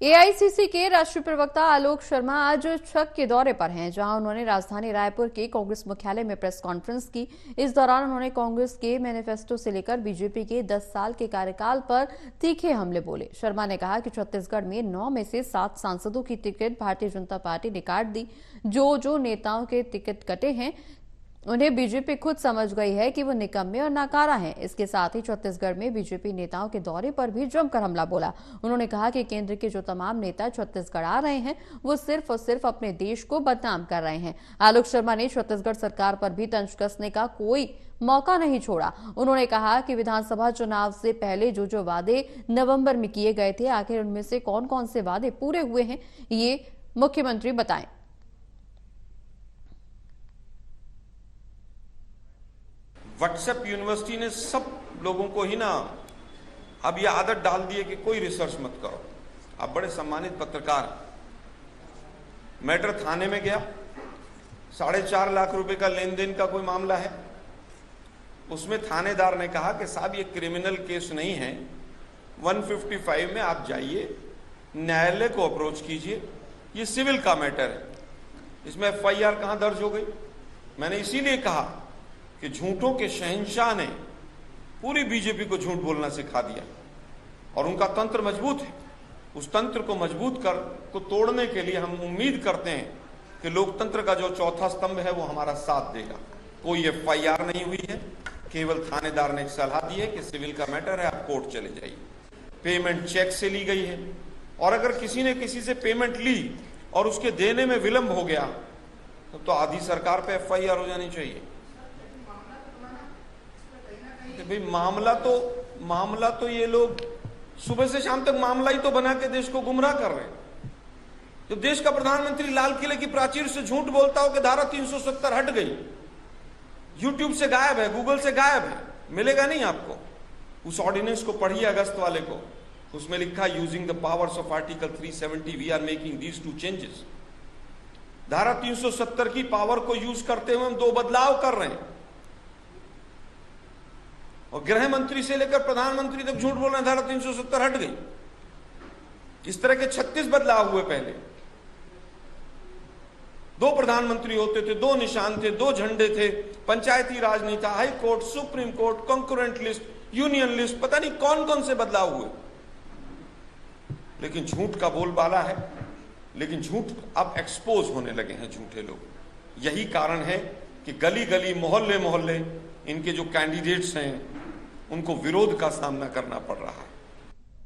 AICC के राष्ट्रीय प्रवक्ता आलोक शर्मा आज छक के दौरे पर हैं, जहां उन्होंने राजधानी रायपुर के कांग्रेस मुख्यालय में प्रेस कॉन्फ्रेंस की। इस दौरान उन्होंने कांग्रेस के मैनिफेस्टो से लेकर बीजेपी के 10 साल के कार्यकाल पर तीखे हमले बोले। शर्मा ने कहा कि छत्तीसगढ़ में 9 में से 7 सांसदों की टिकट भारतीय जनता पार्टी ने काट दी। जो नेताओं के टिकट कटे हैं उन्हें बीजेपी खुद समझ गई है कि वो निकम्मे और नाकारा हैं। इसके साथ ही छत्तीसगढ़ में बीजेपी नेताओं के दौरे पर भी जमकर हमला बोला। उन्होंने कहा कि केंद्र के जो तमाम नेता छत्तीसगढ़ आ रहे हैं वो सिर्फ और सिर्फ अपने देश को बदनाम कर रहे हैं। आलोक शर्मा ने छत्तीसगढ़ सरकार पर भी तंज कसने का कोई मौका नहीं छोड़ा। उन्होंने कहा कि विधानसभा चुनाव से पहले जो वादे नवंबर में किए गए थे, आखिर उनमें से कौन कौन से वादे पूरे हुए हैं, ये मुख्यमंत्री बताएं। व्हाट्सएप यूनिवर्सिटी ने सब लोगों को ही ना अब यह आदत डाल दी है कि कोई रिसर्च मत करो। आप बड़े सम्मानित पत्रकार। मैटर थाने में गया, 4.5 लाख रुपए का लेन देन का कोई मामला है। उसमें थानेदार ने कहा कि साहब ये क्रिमिनल केस नहीं है, 155 में आप जाइए, न्यायालय को अप्रोच कीजिए, ये सिविल का मैटर है, इसमें एफआईआर कहां दर्ज हो गई। मैंने इसीलिए कहा कि झूठों के शहंशाह ने पूरी बीजेपी को झूठ बोलना सिखा दिया और उनका तंत्र मजबूत है। उस तंत्र को मजबूत को तोड़ने के लिए हम उम्मीद करते हैं कि लोकतंत्र का जो चौथा स्तंभ है वो हमारा साथ देगा। कोई एफआईआर नहीं हुई है, केवल थानेदार ने एक सलाह दी है कि सिविल का मैटर है, आप कोर्ट चले जाइए। पेमेंट चेक से ली गई है और अगर किसी ने किसी से पेमेंट ली और उसके देने में विलंब हो गया तो आधी सरकार पे एफआईआर हो जानी चाहिए। भाई मामला तो ये लोग सुबह से शाम तक मामला ही तो बना के देश को गुमराह कर रहे हैं। जब देश का प्रधानमंत्री लाल किले की प्राचीर से झूठ बोलता हो कि धारा 370 हट गई, यूट्यूब से गायब है, गूगल से गायब है, मिलेगा नहीं आपको। उस ऑर्डिनेंस को पढ़िए अगस्त वाले को, उसमें लिखा using the powers of article 370 we are making these 2 changes. धारा 370 की पावर को यूज करते हुए हम 2 बदलाव कर रहे हैं और गृह मंत्री से लेकर प्रधानमंत्री तक झूठ बोल रहे हैं, धारा 370 हट गई। इस तरह के 36 बदलाव हुए। पहले 2 प्रधानमंत्री होते थे, 2 निशान थे, 2 झंडे थे, पंचायती राज नहीं था, high court, supreme court, concurrent list, union list, पता नहीं कौन कौन से बदलाव हुए। लेकिन झूठ का बोलबाला है। लेकिन झूठ अब एक्सपोज होने लगे हैं झूठे लोग। यही कारण है कि गली गली, मोहल्ले मोहल्ले इनके जो कैंडिडेट्स हैं उनको विरोध का सामना करना पड़ रहा है।